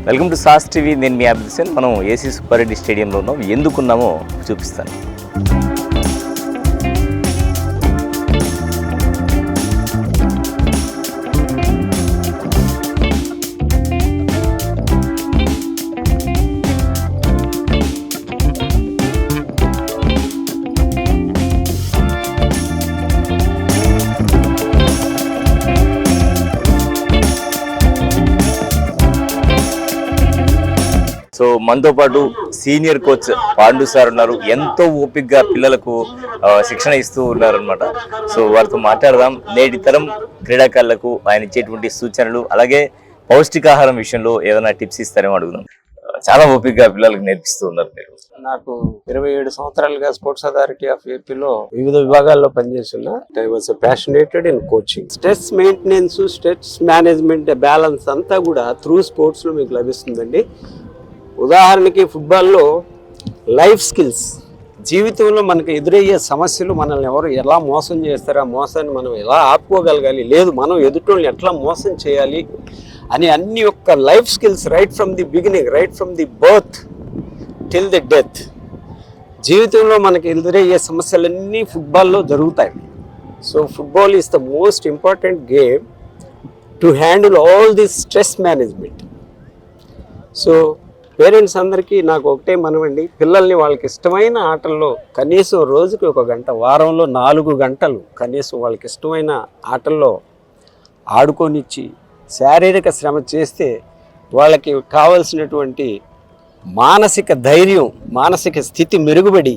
Welcome to sauce TV. నేను మీ అభిదర్శన్. మనం AC Subbareddy స్టేడియంలో ఉన్నాం. ఎందుకున్నామో చూపిస్తాను. సో మనతో పాటు సీనియర్ కోచ్ పాండు సార్ ఉన్నారు. ఎంతో ఓపికగా పిల్లలకు శిక్షణ ఇస్తూ ఉన్నారు అనమాట. సో వారితో మాట్లాడదాం. నేటి తరం క్రీడాకారులకు ఆయన ఇచ్చేటువంటి సూచనలు, అలాగే పౌష్టికాహారం విషయంలో ఏదైనా టిప్స్ ఇస్తారేమో అడుగుదాం. చాలా ఓపికగా పిల్లలకు నేర్పిస్తూ ఉన్నారు మీరు. నాకు 27 సంవత్సరాలుగా స్పోర్ట్స్ అథారిటీ ఆఫ్ ఏపీలో వివిధ విభాగాల్లో పనిచేస్తున్నా. I was passionated in coaching. Stress maintenance, stress management, balance అంతా కూడా త్రూ స్పోర్ట్స్ లో మీకు లభిస్తుందండి. ఉదాహరణకి ఫుట్బాల్లో లైఫ్ స్కిల్స్, జీవితంలో మనకు ఎదురయ్యే సమస్యలు, మనల్ని ఎవరు ఎలా మోసం చేస్తారో ఆ మోసాన్ని మనం ఎలా ఆపుకోగలగాలి, లేదు మనం ఎదుటోళ్ళని ఎట్లా మోసం చేయాలి అని అన్ని యొక్క life skills right from the beginning, right from the birth till the death. జీవితంలో మనకి ఎదురయ్యే సమస్యలన్నీ ఫుట్బాల్లో జరుగుతాయి. So football is the most important game to handle all this stress management. So parents అందరికీ నాకు ఒకటే మనవండి, పిల్లల్ని వాళ్ళకి ఇష్టమైన ఆటల్లో కనీసం రోజుకి 1 గంట, వారంలో 4 గంటలు కనీసం వాళ్ళకి ఇష్టమైన ఆటల్లో ఆడుకొనిచ్చి శారీరక శ్రమ చేస్తే వాళ్ళకి కావలసినటువంటి మానసిక ధైర్యం, మానసిక స్థితి మెరుగుపడి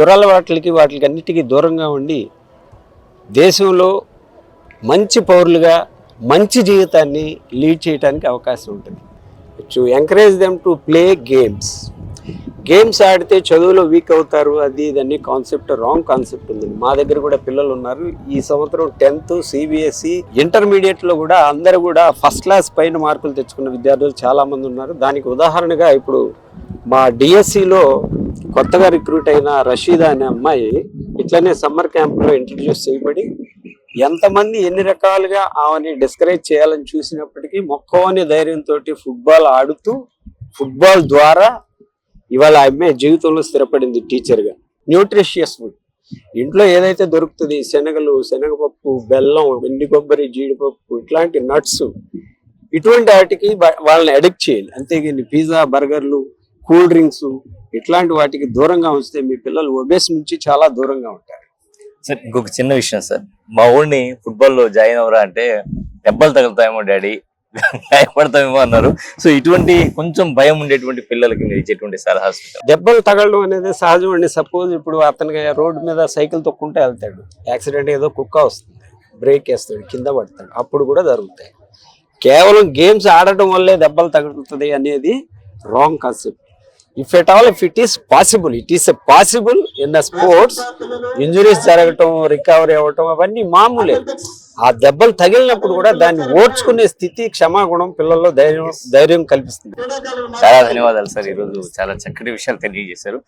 దురలవాట్లకి వాటికి అన్నిటికీ దూరంగా ఉండి దేశంలో మంచి పౌరులుగా మంచి జీవితాన్ని లీడ్ చేయడానికి అవకాశం ఉంటుంది. To encourage them to play games. Games ఆడితే చదువులో వీక్ అవుతారు, అది ఇదన్నీ కాన్సెప్ట్ రాంగ్ కాన్సెప్ట్ ఉంది. మా దగ్గర కూడా పిల్లలు ఉన్నారు. ఈ సంవత్సరం 10th CBSE ఇంటర్మీడియట్లో కూడా అందరూ కూడా ఫస్ట్ క్లాస్ పైన మార్కులు తెచ్చుకున్న విద్యార్థులు చాలామంది ఉన్నారు. దానికి ఉదాహరణగా ఇప్పుడు మా DSEలో కొత్తగా రిక్రూట్ అయిన రషీదా అనే అమ్మాయి ఇట్లనే సమ్మర్ క్యాంప్లో ఇంట్రడ్యూస్ చేయబడి ఎంతమంది ఎన్ని రకాలుగా ఆమెని డిస్కరేజ్ చేయాలని చూసినప్పటికీ మొక్కవని ధైర్యంతో ఫుట్బాల్ ఆడుతూ ఫుట్బాల్ ద్వారా ఇవాళ ఆమె జీవితంలో స్థిరపడింది టీచర్గా. న్యూట్రిషియస్ ఫుడ్ ఇంట్లో ఏదైతే దొరుకుతుంది, శనగలు, శనగపప్పు, బెల్లం, ఎండి కొబ్బరి, జీడిపప్పు, ఇట్లాంటి నట్స్, ఇటువంటి వాటికి వాళ్ళని అడిక్ట్ చేయాలి. అంతేగాని పిజ్జా, బర్గర్లు, కూల్ డ్రింక్స్ ఇట్లాంటి వాటికి దూరంగా ఉంచితే మీ పిల్లలు ఒబేస్ నుంచి చాలా దూరంగా ఉంటారు. సార్ ఇంకొక చిన్న విషయం సార్, మా ఊడిని ఫుట్బాల్లో జాయిన్ అవరా అంటే దెబ్బలు తగులుతాయేమో డాడీ, భయపడతామేమో అన్నారు. సో ఇటువంటి కొంచెం భయం ఉండేటువంటి పిల్లలకి మీరు ఇచ్చేటువంటి సలహాలు? దెబ్బలు తగలడం అనేది సహజం అండి. సపోజ్ ఇప్పుడు అతనికి రోడ్డు మీద సైకిల్ తొక్కుంటే వెళ్తాడు, యాక్సిడెంట్ ఏదో కుక్క వస్తుంది, బ్రేక్ వేస్తాడు, కింద పడతాడు, అప్పుడు కూడా జరుగుతాయి. కేవలం గేమ్స్ ఆడటం వల్లే దెబ్బలు తగులుతుంది అనేది wrong concept. If at all, if it is possible, it is a possible in the sports. Injuries జరగటం, రికవరీ అవ్వటం అవన్నీ మామూలే. ఆ దెబ్బలు తగిలినప్పుడు కూడా దాన్ని ఓర్చుకునే స్థితి, క్షమాగుణం పిల్లల్లో ధైర్యం కల్పిస్తుంది. చాలా ధన్యవాదాలు సార్, ఈరోజు చాలా చక్కటి విషయాలు తెలియజేశారు.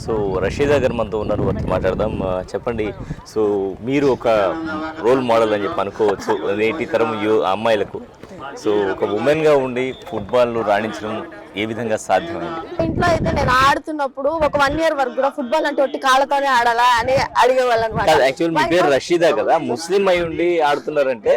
సో రషీదా గారు మనతో ఉన్నారు, వారితో మాట్లాడదాం. చెప్పండి, సో మీరు ఒక రోల్ మోడల్ అని చెప్పి అనుకోవచ్చు నేటి తరం అమ్మాయిలకు. సో ఒక ఉమెన్గా ఉండి ఫుట్బాల్ రాణించడం ఏ విధంగా సాధ్యమైంది? ఇంట్లో అయితే నేను ఆడుతున్నప్పుడు ఒక 1 year వరకు కూడా ఫుట్బాల్ అంటే ఒట్టి కాళ్ళతోనే ఆడాలా అని అడిగేవాళ్ళు అనమాట. యాక్చువల్ మీ పేరు రషీదా కదా, ముస్లిం అయి ఉండి ఆడుతున్నారంటే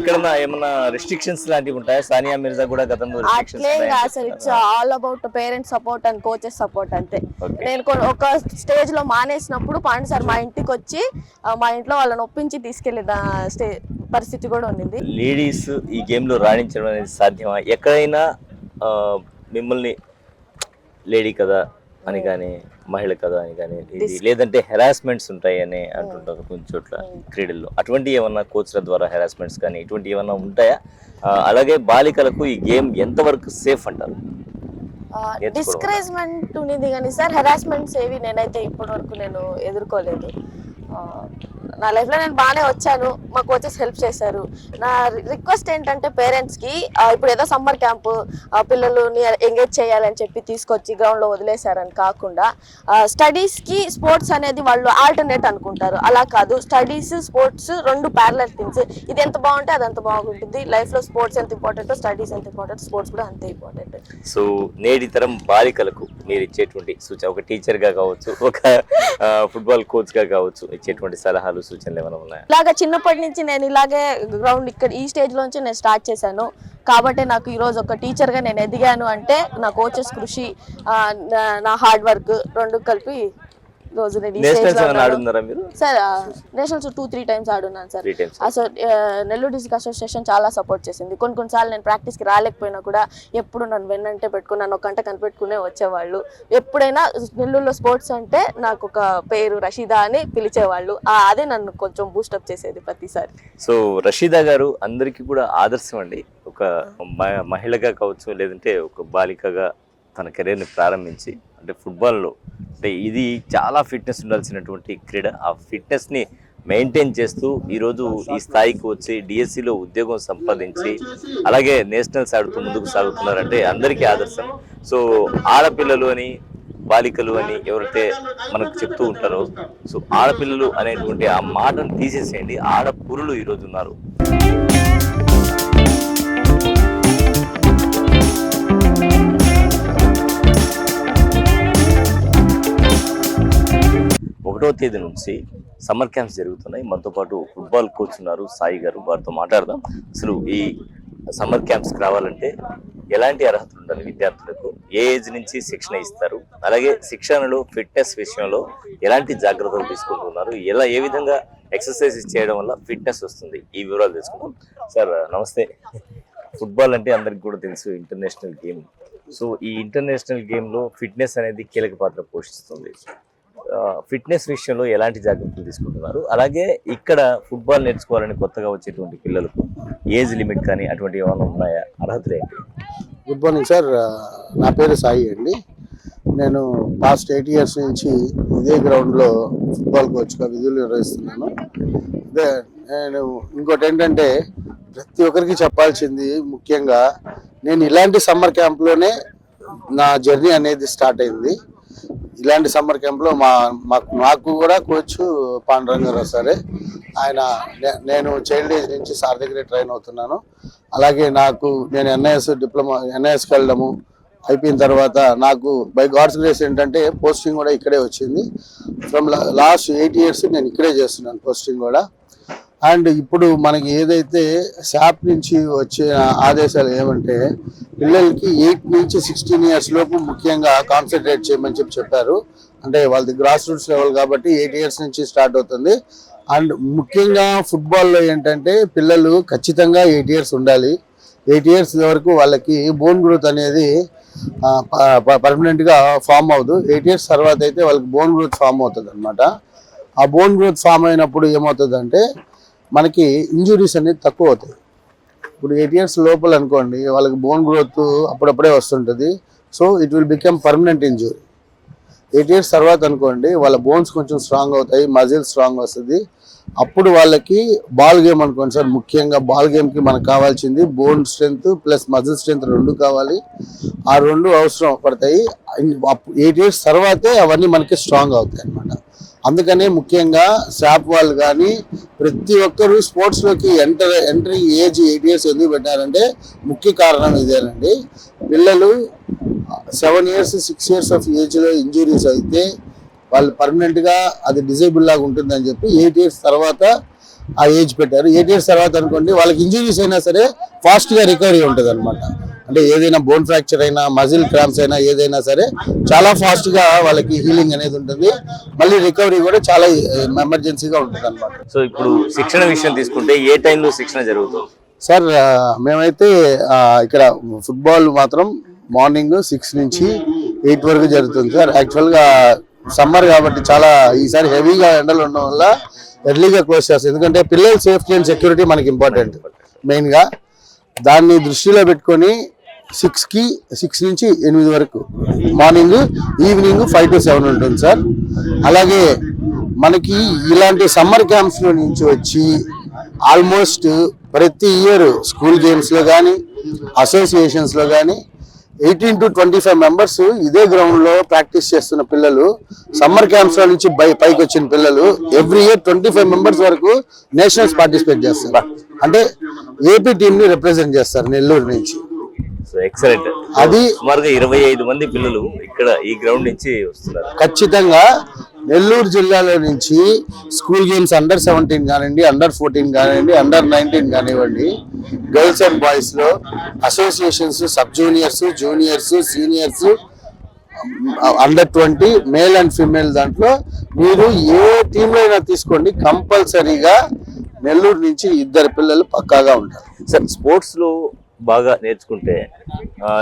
ఎక్కడన్నా ఏమన్నా రెస్ట్రిక్షన్స్ లాంటివి ఉంటాయా? సానియా మిర్జా కూడా గతంలో అట్లే అసలు it's all about parents support and coaches support అంతే. నేను ఒక స్టేజ్ లో మానేసినప్పుడు పాండు సార్ మా ఇంటికి వచ్చి మా ఇంట్లో వాళ్ళని ఒప్పించి తీసుకెళ్లిన పరిస్థితి కూడా ఉంది. లేడీస్ ఈ గేమ్ లో రాణించడం అనేది సాధ్యమా? ఎక్కడైనా మిమ్మల్ని లేడీ కదా అని కానీ, మహిళ కదా అని కానీ, లేదంటే హెరాస్మెంట్స్ ఉంటాయి అని అంటుంటారు కొన్ని చోట్ల క్రీడల్లో. అటువంటి ఏమన్నా కోచ్ల ద్వారా హెరాస్మెంట్స్ కానీ ఇటువంటి ఏమన్నా ఉంటాయా? అలాగే బాలికలకు ఈ గేమ్ ఎంతవరకు సేఫ్ అంటారు? డిస్కరేజ్మెంట్ ఉన్నది కానీ సార్ హెరాస్మెంట్స్ ఏవి నేనైతే ఇప్పటి వరకు నేను ఎదుర్కోలేదు. నా లైఫ్ లో నేను బాగానే వచ్చాను, మా కోచెస్ హెల్ప్ చేశారు. నా రిక్వెస్ట్ ఏంటంటే పేరెంట్స్ కి ఇప్పుడు ఏదో సమ్మర్ క్యాంప్ పిల్లలని ఎంగేజ్ చేయాలని చెప్పి తీసుకొచ్చి గ్రౌండ్ లో వదిలేశారని కాకుండా స్టడీస్ కి స్పోర్ట్స్ అనేది వాళ్ళు ఆల్టర్నేట్ అనుకుంటారు. అలా కాదు, స్టడీస్ స్పోర్ట్స్ రెండు ప్యారలల్ థింగ్స్. ఇది ఎంత బాగుంటే అది అంత బాగుంటుంది. లైఫ్ లో స్పోర్ట్స్ ఎంత ఇంపార్టెంట్, స్టడీస్ ఎంత ఇంపార్టెంట్, స్పోర్ట్స్ కూడా అంతే ఇంపార్టెంట్. సో నేటి తరం బాలికలకు మీరు ఇచ్చేటువంటి సూచన, ఒక టీచర్ గా కావచ్చు, ఒక ఫుట్బాల్ కోచ్ గా కావచ్చు, ఇచ్చేటువంటి సలహాలు సూచనలు ఏమైనా ఉన్నాయా? ఇలాగా చిన్నప్పటి నుంచి నేను ఇలాగే గ్రౌండ్ ఇక్కడ ఈ స్టేజ్ లోంచి నేను స్టార్ట్ చేశాను కాబట్టి నాకు ఈ రోజు ఒక టీచర్ గా నేను ఎదిగాను అంటే నా కోచెస్ కృషి, నా హార్డ్ వర్క్ రెండు కలిపి రోజు నేను ఈ స్టేజ్ లో ఆడున్నారా మీరు? సార్ నేషనల్స్ 2-3 టైమ్స్ ఆడున్నాను సార్. అసలు నెల్లూరు డిస్ట్రిక్ట్ అసోసియేషన్ చాలా సపోర్ట్ చేసింది. కొన్నిసార్లు నేను ప్రాక్టీస్ కి రాలేకపోయినా కూడా ఎప్పుడు నన్ను వెన్నంటే పెట్టుకుని నన్ను ఒక గంట కనిపెట్టుకునే వచ్చేవాళ్ళు. ఎప్పుడైనా నెల్లూరులో స్పోర్ట్స్ అంటే నాకు ఒక పేరు రషీదా అని పిలిచేవాళ్ళు. అదే నన్ను కొంచెం బూస్టప్ చేసేది ప్రతిసారి. సో రషీదా గారు అందరికీ కూడా ఆదర్శం అండి. ఒక మహిళగా కావచ్చు, లేదంటే ఒక బాలికగా తన కెరీర్ని ప్రారంభించి, అంటే ఫుట్బాల్లో అంటే ఇది చాలా ఫిట్నెస్ ఉండాల్సినటువంటి క్రీడ. ఆ ఫిట్నెస్ని మెయింటైన్ చేస్తూ ఈరోజు ఈ స్థాయికి వచ్చి డిఎస్సిలో ఉద్యోగం సంపాదించి అలాగే నేషనల్స్ ఆడుతూ ముందుకు సాగుతున్నారంటే అందరికీ ఆదర్శం. సో ఆడపిల్లలు అని, బాలికలు అని ఎవరైతే మనకు చెప్తూ ఉంటారో, సో ఆడపిల్లలు అనేటువంటి ఆ మాటను తీసేసేయండి, ఆడపురులు ఈరోజు ఉన్నారు. ఒకటో తేదీ నుంచి సమ్మర్ క్యాంప్స్ జరుగుతున్నాయి. మనతో పాటు ఫుట్బాల్ కోచ్ ఉన్నారు సాయి గారు, వారితో మాట్లాడదాం. అసలు ఈ సమ్మర్ క్యాంప్స్కి రావాలంటే ఎలాంటి అర్హతలు ఉండాలి విద్యార్థులకు, ఏ ఏజ్ నుంచి శిక్షణ ఇస్తారు, అలాగే శిక్షణలో ఫిట్నెస్ విషయంలో ఎలాంటి జాగ్రత్తలు తీసుకుంటున్నారు, ఏ విధంగా ఎక్సర్సైజ్ చేయడం వల్ల ఫిట్నెస్ వస్తుంది, ఈ వివరాలు తెలుసుకుందాం. సార్ నమస్తే. ఫుట్బాల్ అంటే అందరికి కూడా తెలుసు, ఇంటర్నేషనల్ గేమ్. సో ఈ ఇంటర్నేషనల్ గేమ్లో ఫిట్నెస్ అనేది కీలక పాత్ర పోషిస్తుంది. ఫిట్నెస్ విషయంలో ఎలాంటి జాగ్రత్తలు తీసుకుంటున్నారు, అలాగే ఇక్కడ ఫుట్బాల్ నేర్చుకోవాలని కొత్తగా వచ్చేటువంటి పిల్లలకు ఏజ్ లిమిట్ కానీ అటువంటి ఏమైనా ఉన్నాయా, అర్హతలు ఏంటి? గుడ్ మార్నింగ్ సార్, నా పేరు సాయి అండి. నేను పాస్ట్ 8 years నుంచి ఇదే గ్రౌండ్లో ఫుట్బాల్ కోచ్గా విధులు నిర్వహిస్తున్నాను. అదే నేను ఇంకోటి ఏంటంటే ప్రతి ఒక్కరికి చెప్పాల్సింది, ముఖ్యంగా నేను ఇలాంటి సమ్మర్ క్యాంప్లోనే నా జర్నీ అనేది స్టార్ట్ అయింది. ఇలాంటి సమ్మర్ క్యాంప్లో మాకు కూడా కోచ్ పాండురంగారావు సరే, నేను చైల్డ్ ఏజ్ నుంచి సార్ దగ్గరే ట్రైన్ అవుతున్నాను. అలాగే నేను ఎన్ఐఎస్కి వెళ్ళడము అయిపోయిన తర్వాత నాకు బై గాడ్స్ గ్రేస్ ఏంటంటే పోస్టింగ్ కూడా ఇక్కడే వచ్చింది. ఫ్రమ్ లాస్ట్ 8 years నేను ఇక్కడే చేస్తున్నాను పోస్టింగ్ కూడా. అండ్ ఇప్పుడు మనకి ఏదైతే శాప్ నుంచి వచ్చే ఆదేశాలు ఏమంటే పిల్లలకి 8 నుంచి 16 years లోపు ముఖ్యంగా కాన్సన్ట్రేట్ చేయమని చెప్పారు. అంటే వాళ్ళది గ్రాస్ రూట్స్ లెవెల్ కాబట్టి 8 years నుంచి స్టార్ట్ అవుతుంది. అండ్ ముఖ్యంగా ఫుట్బాల్లో ఏంటంటే పిల్లలు ఖచ్చితంగా 8 years ఉండాలి. 8 years వరకు వాళ్ళకి బోన్ గ్రోత్ అనేది పర్మనెంట్గా ఫామ్ అవ్వదు. 8 years తర్వాత అయితే వాళ్ళకి బోన్ గ్రోత్ ఫామ్ అవుతుంది అనమాట. ఆ బోన్ గ్రోత్ ఫామ్ అయినప్పుడు ఏమవుతుందంటే మనకి ఇంజురీస్ అనేది తక్కువ అవుతాయి. ఇప్పుడు 8 years లోపల అనుకోండి వాళ్ళకి బోన్ గ్రోత్ అప్పుడప్పుడే వస్తుంటుంది. So it will become permanent injury. 8 years తర్వాత అనుకోండి వాళ్ళ బోన్స్ కొంచెం స్ట్రాంగ్ అవుతాయి, మజిల్ స్ట్రాంగ్ వస్తుంది. అప్పుడు వాళ్ళకి బాల్ గేమ్ అనుకోండి సార్, ముఖ్యంగా బాల్ గేమ్కి మనకు కావాల్సింది bone strength plus muscle strength రెండు కావాలి. ఆ రెండు అవసరం పడతాయి. 8 years తర్వాతే అవన్నీ మనకి స్ట్రాంగ్ అవుతాయి అన్నమాట. అందుకనే ముఖ్యంగా శాప్ వాళ్ళు కానీ ప్రతి ఒక్కరు స్పోర్ట్స్లోకి ఎంట్రీ ఏజ్ 8 years ఎందుకు పెట్టారంటే ముఖ్య కారణం ఇదేనండి. పిల్లలు 7 years 6 years ఆఫ్ ఏజ్లో ఇంజురీస్ అయితే వాళ్ళు పర్మనెంట్గా అది డిజేబుల్ లాగా ఉంటుందని చెప్పి 8 years తర్వాత ఆ ఏజ్ పెట్టారు. 8 years తర్వాత అనుకోండి వాళ్ళకి ఇంజురీస్ అయినా సరే ఫాస్ట్గా రికవరీ ఉంటుంది అనమాట. అంటే ఏదైనా బోన్ ఫ్రాక్చర్ అయినా మజిల్ క్రాంప్స్ అయినా ఏదైనా సరే చాలా ఫాస్ట్గా వాళ్ళకి హీలింగ్ అనేది ఉంటుంది. మళ్ళీ రికవరీ కూడా చాలా ఎమర్జెన్సీగా ఉంటుంది అనమాట. సో ఇప్పుడు శిక్షణ విషయం తీసుకుంటే ఏ టైంలో శిక్షణ జరుగుతుంది సార్? మేమైతే ఇక్కడ ఫుట్బాల్ మాత్రం మార్నింగ్ 6 నుంచి 8 వరకు జరుగుతుంది సార్. యాక్చువల్గా సమ్మర్ కాబట్టి చాలా ఈసారి హెవీగా ఎండలు ఉండడం వల్ల ఎర్లీగా క్లోజ్ చేస్తాం. ఎందుకంటే పిల్లల సేఫ్టీ అండ్ సెక్యూరిటీ మనకి ఇంపార్టెంట్ మెయిన్గా. దాన్ని దృష్టిలో పెట్టుకొని 6 నుంచి 8 వరకు మార్నింగ్, ఈవినింగ్ 5 to 7 ఉంటుంది సార్. అలాగే మనకి ఇలాంటి సమ్మర్ క్యాంప్స్ లో నుంచి వచ్చి ఆల్మోస్ట్ ప్రతి ఇయర్ స్కూల్ గేమ్స్ లో కానీ అసోసియేషన్స్ లో కానీ 18 to 25 మెంబర్స్ ఇదే గ్రౌండ్ లో ప్రాక్టీస్ చేస్తున్న పిల్లలు, సమ్మర్ క్యాంప్స్ లో నుంచి పైకి వచ్చిన పిల్లలు ఎవ్రీ ఇయర్ 25 మెంబర్స్ వరకు నేషనల్స్ పార్టిసిపేట్ చేస్తారు. అంటే ఏపీ టీమ్ ని రిప్రజెంట్ చేస్తారు నెల్లూరు నుంచి. So excellent. అది సుమారుగా 25 మంది పిల్లలు ఇక్కడ ఈ గ్రౌండ్ నుంచి వస్తున్నారు. ఖచ్చితంగా నెల్లూరు జిల్లాలో నుంచి స్కూల్ గేమ్స్ అండర్ 17 కానివ్వండి, అండర్ 14 కానివ్వండి, అండర్ 19 కానివ్వండి, గర్ల్స్ అండ్ బాయ్స్ లో associations, sub juniors, juniors, seniors, under 20 male and female దాంట్లో మీరు ఏ టీంలో అయినా తీసుకోండి, కంపల్సరీగా నెల్లూరు నుంచి 2 పిల్లలు పక్కాగా ఉంటారు. సార్ స్పోర్ట్స్ లో బాగా నేర్చుకుంటే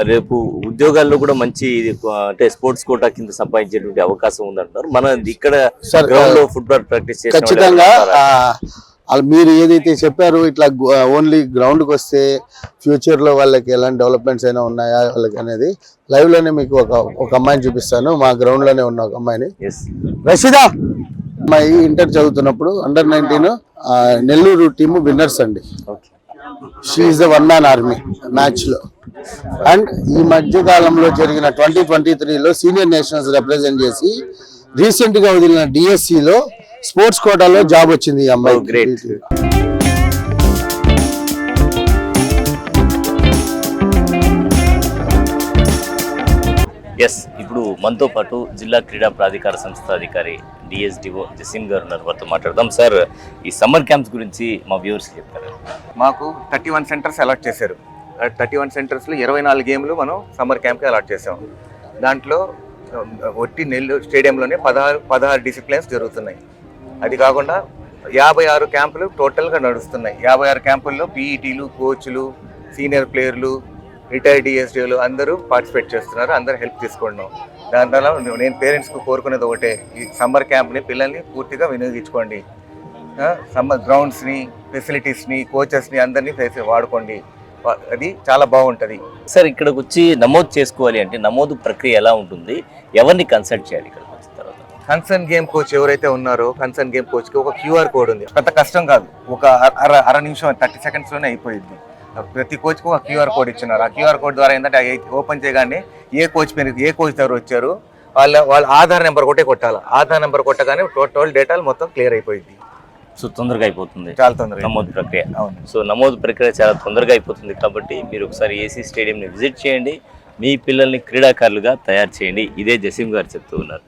రేపు ఉద్యోగాల్లో కూడా మంచి అంటే స్పోర్ట్స్ కోటా కింద సంపాదించేటువంటి అవకాశం ఉందంటారు. మన ఇక్కడ గ్రౌండ్ లో ఫుట్బాల్ ప్రాక్టీస్ చేసి ఖచ్చితంగా మీరు ఏదైతే చెప్పారో ఇట్లా ఓన్లీ గ్రౌండ్ కి వస్తే ఫ్యూచర్ లో వాళ్ళకి ఎలాంటి డెవలప్మెంట్స్ అయినా ఉన్నాయా వాళ్ళకి అనేది లైవ్ లోనే మీకు ఒక అమ్మాయిని చూపిస్తాను. మా గ్రౌండ్ లోనే ఉన్న ఒక అమ్మాయిని, రషీదా అమ్మాయి ఇంటర్ చదువుతున్నప్పుడు అండర్ 19 నెల్లూరు టీము విన్నర్స్ అండి. She is the one man army match లో. అండ్ ఈ మధ్య కాలంలో జరిగిన 2023లో సీనియర్ నేషనల్స్ రిప్రజెంట్ చేసి రీసెంట్ గా వదిలిన డిఎస్సి లో స్పోర్ట్స్ కోటాలో జాబ్ వచ్చింది ఈ అమ్మాయి. గ్రేట్. ఎస్, ఇప్పుడు మనతో పాటు జిల్లా క్రీడా ప్రాధికార సంస్థ అధికారి డిఎస్డిఓ జసీం గారు ఉన్నారు. వారితో మాట్లాడదాం. సార్, ఈ సమ్మర్ క్యాంప్స్ గురించి మా వ్యూవర్స్ చెప్తారు. మాకు 31 సెంటర్స్ అలాట్ చేశారు. 31 సెంటర్స్లో 24 గేమ్లు మనం సమ్మర్ క్యాంప్కి అలాట్ చేసాం. దాంట్లో ఒట్టి నెల్లూరు స్టేడియంలోనే 16 డిసిప్లిన్స్ జరుగుతున్నాయి. అది కాకుండా 56 క్యాంపులు టోటల్గా నడుస్తున్నాయి. 56 క్యాంపుల్లో పీఈటీలు, కోచ్లు, సీనియర్ ప్లేయర్లు, రిటైర్డ్ డిఎస్డీలు అందరూ పార్టిసిపేట్ చేస్తున్నారు. అందరూ హెల్ప్ తీసుకుంటున్నాం. దాని వల్ల నేను పేరెంట్స్కి కోరుకునేది ఒకటే, ఈ సమ్మర్ క్యాంప్ని పిల్లల్ని పూర్తిగా వినియోగించుకోండి. సమ్మర్ గ్రౌండ్స్ని, ఫెసిలిటీస్ని, కోచెస్ని అందరినీ వాడుకోండి. అది చాలా బాగుంటుంది. సార్, ఇక్కడికి వచ్చి నమోదు చేసుకోవాలి అంటే నమోదు ప్రక్రియ ఎలా ఉంటుంది? ఎవరిని కన్సల్ట్ చేయాలి ఇక్కడికి వచ్చిన తర్వాత? కన్సర్న్ గేమ్ కోచ్ ఎవరైతే ఉన్నారో కన్సర్న్ గేమ్ కోచ్కి ఒక క్యూఆర్ కోడ్ ఉంది. పెద్ద కష్టం కాదు, ఒక అర నిమిషం 30 సెకండ్స్లోనే అయిపోయింది. ప్రతి కోచ్కి ఒక క్యూఆర్ కోడ్ ఇచ్చినారు. ఆ క్యూఆర్ కోడ్ ద్వారా ఏంటంటే ఓపెన్ చేయగానే ఏ కోచ్ దగ్గర వచ్చారు వాళ్ళ ఆధార్ నెంబర్ ఒకటే కొట్టాలి. ఆధార్ నెంబర్ కొట్టగానే టోటల్ డేటాలు మొత్తం క్లియర్ అయిపోయింది. సో తొందరగా అయిపోతుంది, చాలా తొందరగా నమోదు ప్రక్రియ. అవును. సో నమోదు ప్రక్రియ చాలా తొందరగా అయిపోతుంది కాబట్టి మీరు ఒకసారి ఏసీ స్టేడియంని విజిట్ చేయండి, మీ పిల్లల్ని క్రీడాకారులుగా తయారు చేయండి. ఇదే జసీం గారు చెప్తూ ఉన్నారు.